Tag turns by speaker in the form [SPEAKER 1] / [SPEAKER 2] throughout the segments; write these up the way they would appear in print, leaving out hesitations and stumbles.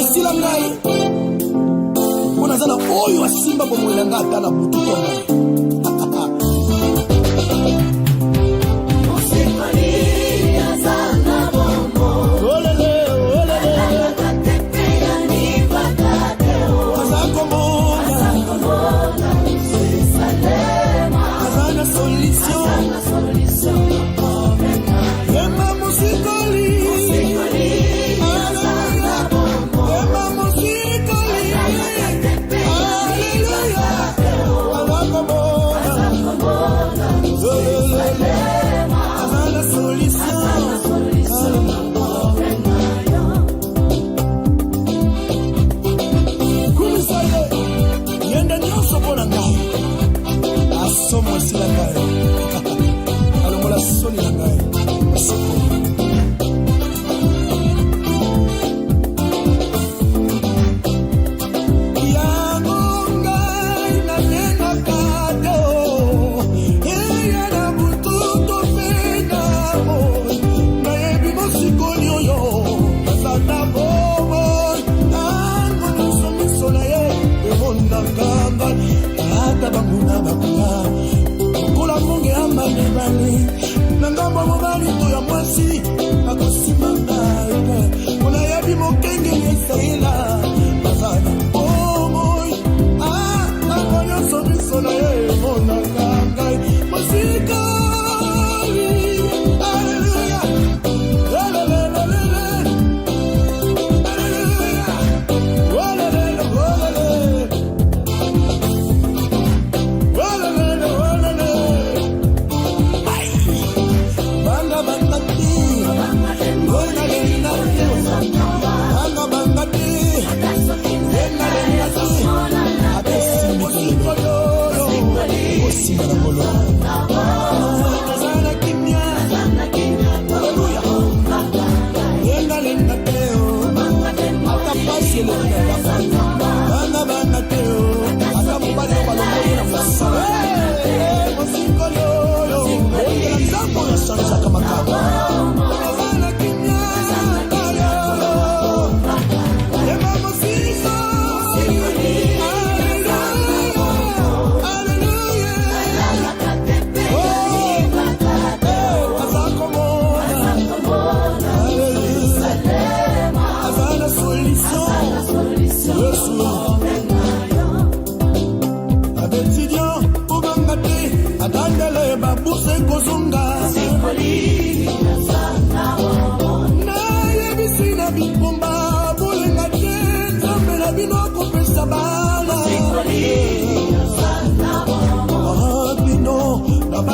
[SPEAKER 1] esila ngai mpona aza na oyo asimba bomoi ngai ata na butu to ngai. Somo esila ngai alomola soni na ngai yango ngai nalengaka te eya na butu tofenga moi nayebi mosikoli oyo aza na bomoi nango nyonso miso na ye emondaka ngai ata banguna bakuna kola monge amane bani nangamba mobali to ya mwasi akosima ngai kona yabi mokenge yesaila bazana omoi nango nyonso miso na ye emonaka ngai mosikali aleluya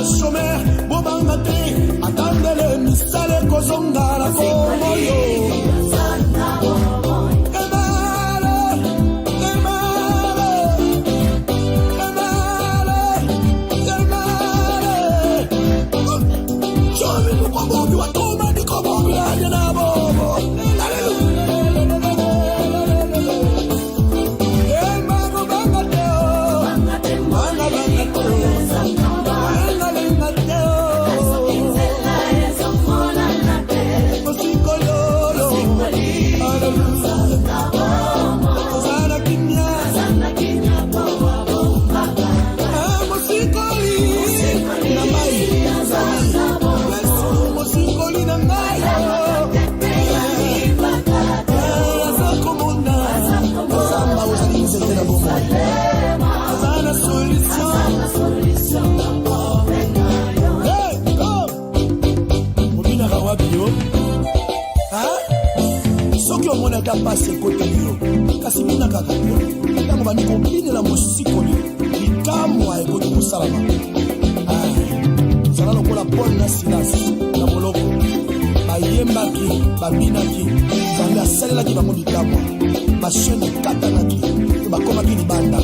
[SPEAKER 1] Shomer bobangate atandele misale kozongala komoyo ta passe côté yo kasi mina kaka tango bani kombine la mosikoli likamwa ekoti kosalama zala lokola Paul na Silas na moloko bayembaki babinaki nzambe asalelaki bango likamwa bashene katanaki bakomaki libanda